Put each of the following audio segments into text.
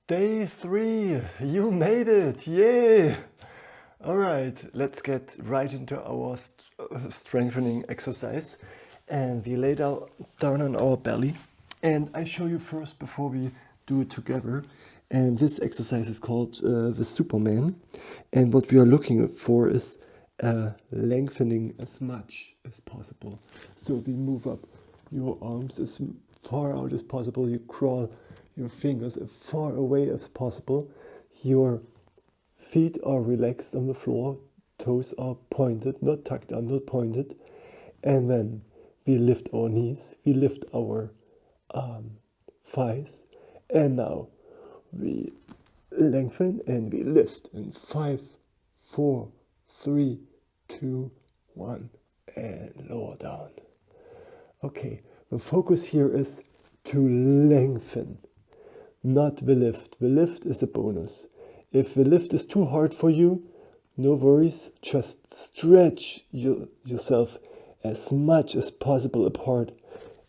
Day 3, you made it, yay! Alright, let's get right into our strengthening exercise. And we lay down on our belly. And I show you first before we do it together. And this exercise is called the Superman. And what we are looking for is lengthening as much as possible. So we move up your arms as far out as possible. You crawl your fingers as far away as possible. Your feet are relaxed on the floor. Toes are pointed, not tucked under, pointed. And then we lift our knees. We lift our thighs. And now we lengthen and we lift in 5, 4, 3, 2, 1, and lower down. Okay, the focus here is to lengthen, not the lift. The lift is a bonus. If the lift is too hard for you, no worries, just stretch yourself as much as possible apart,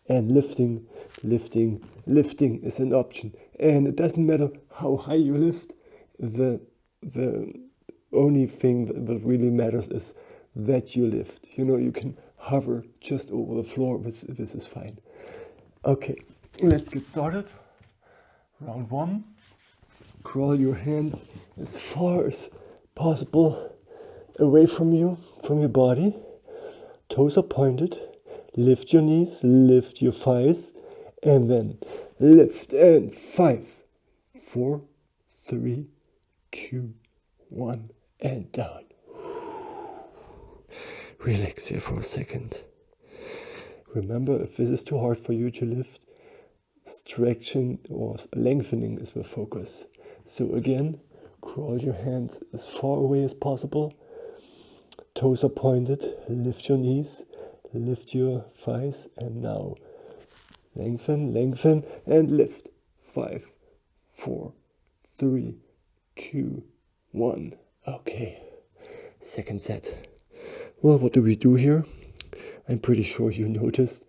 and lifting is an option. And it doesn't matter how high you lift, the only thing that really matters is that you lift. You know, you can hover just over the floor, this is fine. Okay, let's get started. Round 1. Crawl your hands as far as possible away from you, from your body. Toes are pointed. Lift your knees, lift your thighs, and then lift. And 5, 4, 3, 2, 1, and down. Relax here for a second. Remember, if this is too hard for you to lift, stretching or lengthening is the focus. So again, crawl your hands as far away as possible. Toes are pointed. Lift your knees, lift your thighs, and now lengthen, and lift. 5, 4, 3, 2, 1. Okay, second set. Well, what do we do here? I'm pretty sure you noticed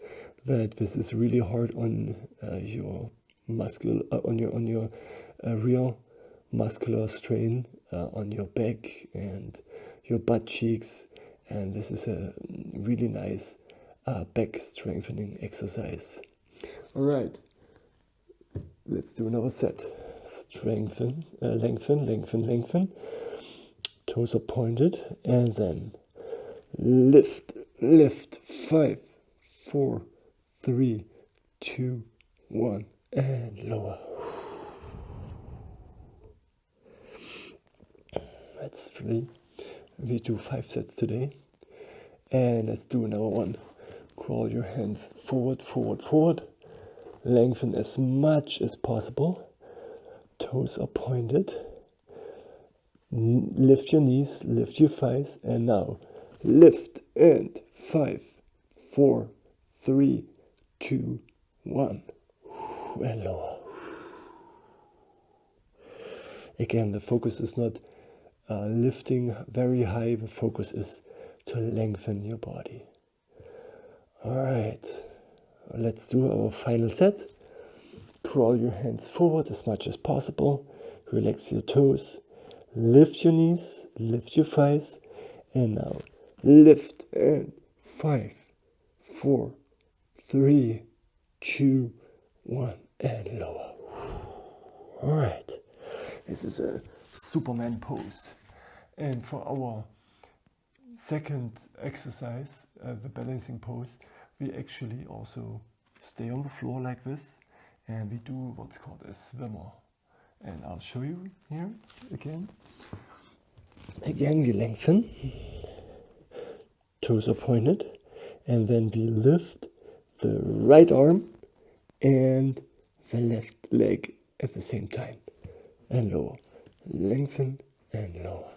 that this is really hard on your muscular, on your real muscular strain on your back and your butt cheeks, and this is a really nice back strengthening exercise. All right, let's do another set. Strengthen, lengthen. Toes are pointed, and then lift. 5, 4, 3, 2, 1, and lower. That's 3. We do 5 sets today. And let's do another one. Crawl your hands forward. Lengthen as much as possible. Toes are pointed. Lift your knees, lift your thighs, and now lift. And 5, 4, 3, 2, 1, and lower. Again, the focus is not lifting very high. The focus is to lengthen your body. All right, let's do our final set. Crawl your hands forward as much as possible. Relax your toes. Lift your knees, lift your thighs, and now lift. And 5, 4, 3, 2, 1, and lower. All right, this is a Superman pose. And for our second exercise, the balancing pose, we actually also stay on the floor like this, and we do what's called a swimmer. And I'll show you here again. Again, we lengthen. Toes are pointed, and then we lift the right arm and the left leg at the same time, and lower. Lengthen and lower.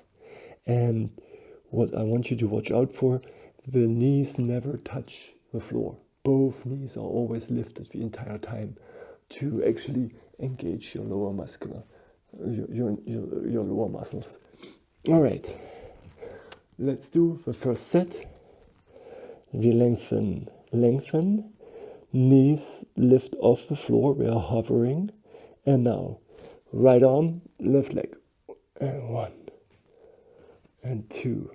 And what I want you to watch out for, the knees never touch the floor. Both knees are always lifted the entire time to actually engage your lower your lower muscles. All right, let's do the first set. We lengthen, knees lift off the floor, we are hovering, and now Right arm, left leg. And 1 and 2.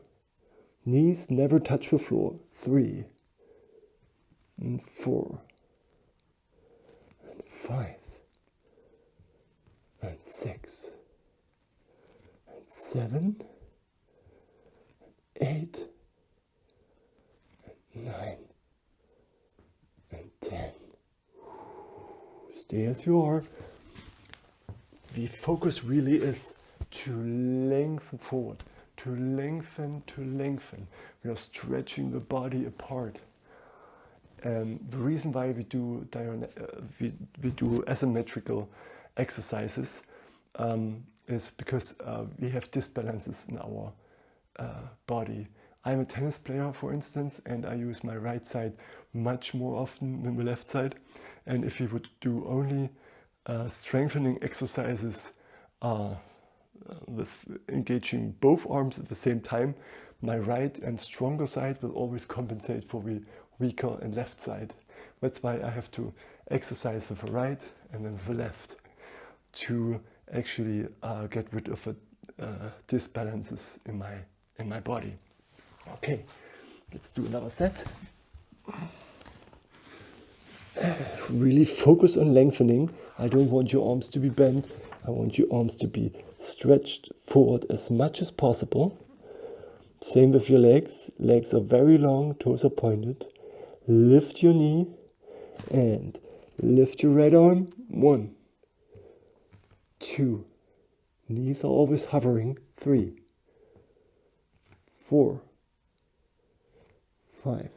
Knees never touch the floor. 3 and 4 and 5 and 6 and 7 and 8 and 9 and 10. Stay as you are. The focus really is to lengthen forward, to lengthen, to lengthen. We are stretching the body apart. The reason why we do asymmetrical exercises is because we have disbalances in our body. I'm a tennis player, for instance, and I use my right side much more often than the left side. And if we would do only strengthening exercises with engaging both arms at the same time, my right and stronger side will always compensate for the weaker and left side. That's why I have to exercise with the right and then with the left to actually get rid of the disbalances in my body. Okay, let's do another set. Really focus on lengthening. I don't want your arms to be bent. I want your arms to be stretched forward as much as possible. Same with your legs. Legs are very long, toes are pointed. Lift your knee and lift your right arm. 1, 2. Knees are always hovering. 3, 4, 5.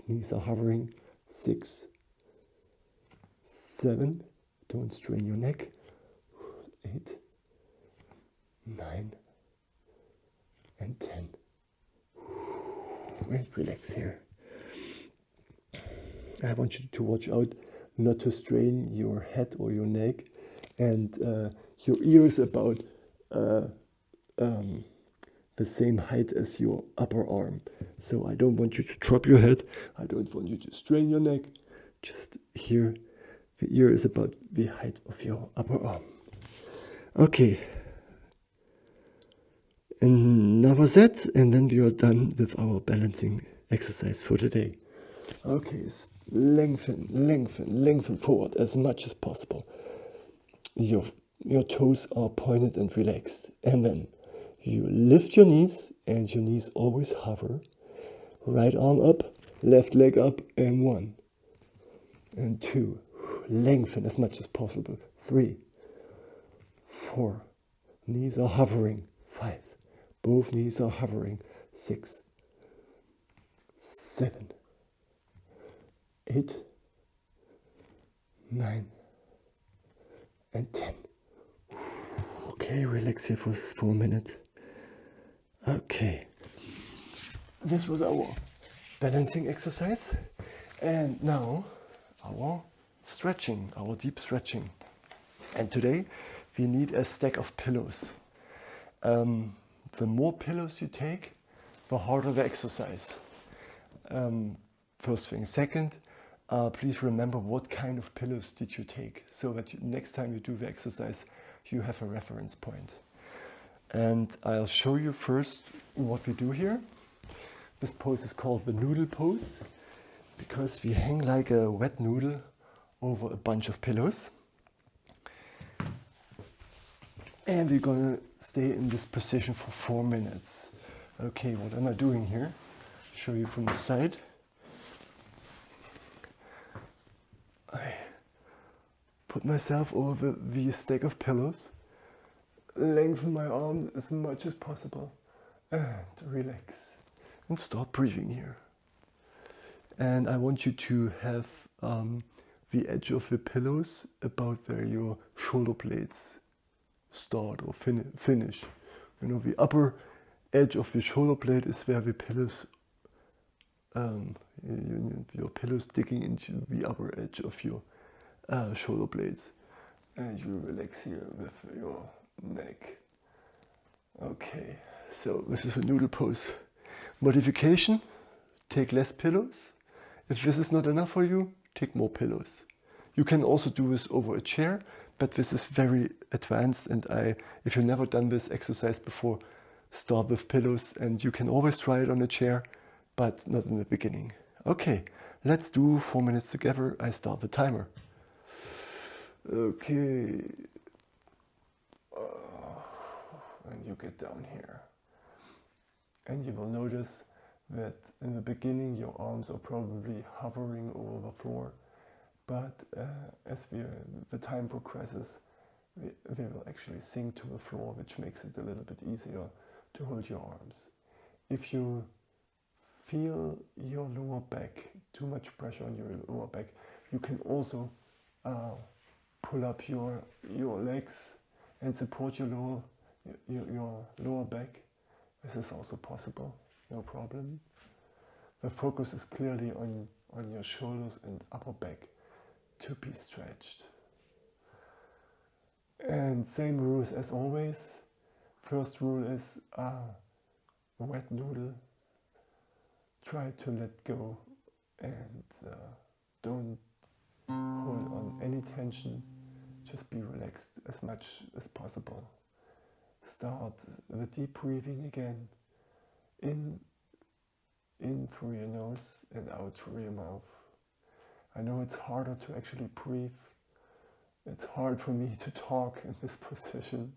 Knees are hovering. 6, 7. Don't strain your neck. 8, 9, and 10. And relax here. I want you to watch out not to strain your head or your neck, and your ears about the same height as your upper arm. So I don't want you to drop your head. I don't want you to strain your neck. Just here, the ear is about the height of your upper arm. Okay. Another set, and then we are done with our balancing exercise for today. Okay, lengthen, lengthen, lengthen forward as much as possible. Your toes are pointed and relaxed. And then you lift your knees, and your knees always hover. Right arm up, left leg up, and 1 and 2. Lengthen as much as possible. 3, 4. Knees are hovering. 5. Both knees are hovering. 6, 7, 8, 9, and 10. Okay, relax here for a minute. Okay. This was our balancing exercise. And now our stretching, our deep stretching. And today we need a stack of pillows. The more pillows you take, the harder the exercise. First thing. Second, please remember what kind of pillows did you take, so that next time you do the exercise, you have a reference point. And I'll show you first what we do here. This pose is called the Noodle Pose, because we hang like a wet noodle over a bunch of pillows. And we're gonna stay in this position for 4 minutes. Okay, what am I doing here? Show you from the side. I put myself over the stack of pillows, lengthen my arm as much as possible, and relax. And start breathing here. And I want you to have the edge of the pillows about where your shoulder blades start or finish. You know, the upper edge of the shoulder blade is where the pillows, your pillows digging into the upper edge of your shoulder blades. And you relax here with your neck. Okay, so this is a noodle pose. Modification, take less pillows. If this is not enough for you, take more pillows. You can also do this over a chair, but this is very advanced, and if you've never done this exercise before, start with pillows, and you can always try it on a chair, but not in the beginning. Okay, let's do 4 minutes together. I start the timer. Okay. And you get down here. And you will notice that in the beginning your arms are probably hovering over the floor, but as the time progresses, they will actually sink to the floor, which makes it a little bit easier to hold your arms. If you feel your lower back, too much pressure on your lower back, you can also pull up your legs and support your lower back. This is also possible, no problem. The focus is clearly on your shoulders and upper back to be stretched. And same rules as always. First rule is wet noodle. Try to let go and don't hold on any tension. Just be relaxed as much as possible. Start the deep breathing again. In through your nose and out through your mouth. I know it's harder to actually breathe. It's hard for me to talk in this position.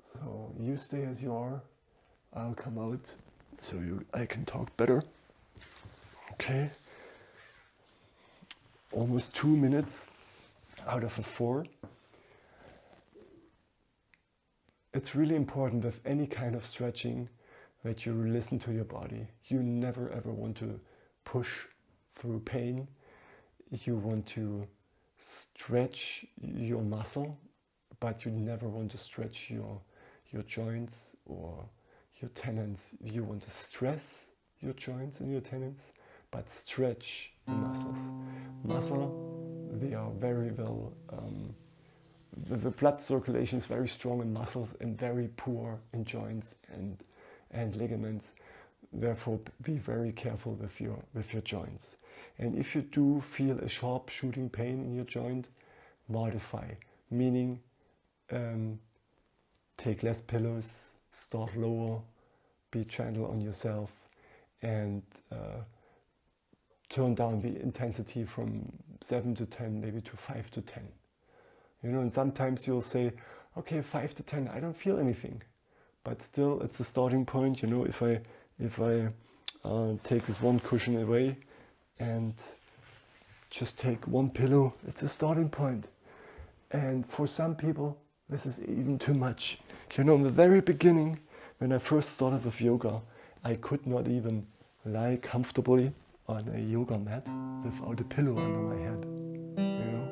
So you stay as you are. I'll come out so I can talk better. Okay. Almost 2 minutes out of the 4. It's really important with any kind of stretching that you listen to your body. You never ever want to push through pain. You want to stretch your muscle, but you never want to stretch your joints or your tendons. You want to stress your joints and your tendons, but stretch the muscles. They are very well, the blood circulation is very strong in muscles and very poor in joints and ligaments. Therefore, be very careful with your joints. And if you do feel a sharp shooting pain in your joint, modify, meaning take less pillows, start lower, be gentle on yourself, and turn down the intensity from 7 to 10, maybe to 5 to 10. You know, and sometimes you'll say, okay, 5 to 10, I don't feel anything. But still, it's a starting point. You know, if I take this one cushion away and just take one pillow, it's a starting point. And for some people, this is even too much. You know, in the very beginning, when I first started with yoga, I could not even lie comfortably on a yoga mat without a pillow under my head. You know,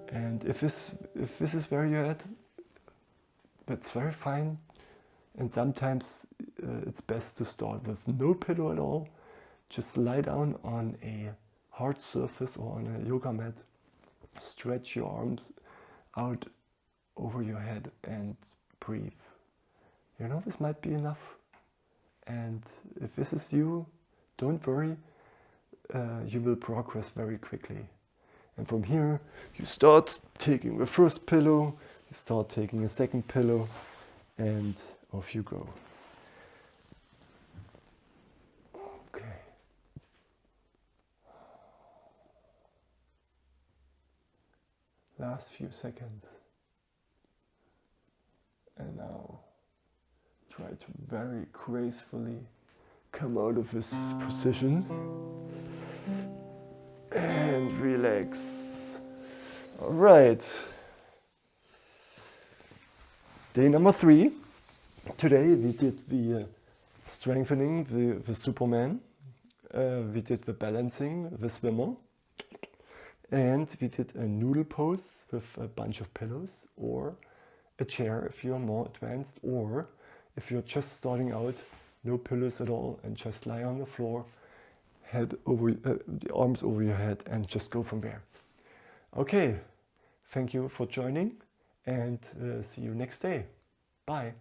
and if this is where you're at, that's very fine. And sometimes it's best to start with no pillow at all. Just lie down on a hard surface or on a yoga mat. Stretch your arms out over your head and breathe. You know, this might be enough. And if this is you, don't worry. You will progress very quickly. And from here, you start taking the first pillow, you start taking a second pillow, and off you go. Okay. Last few seconds. And now try to very gracefully come out of this position and relax. All right. Day number 3. Today we did the strengthening, the Superman. We did the balancing, the swimmer. And we did a noodle pose with a bunch of pillows, or a chair if you're more advanced, or if you're just starting out, no pillows at all, and just lie on the floor, head over, the arms over your head, and just go from there. Okay, thank you for joining, and see you next day. Bye.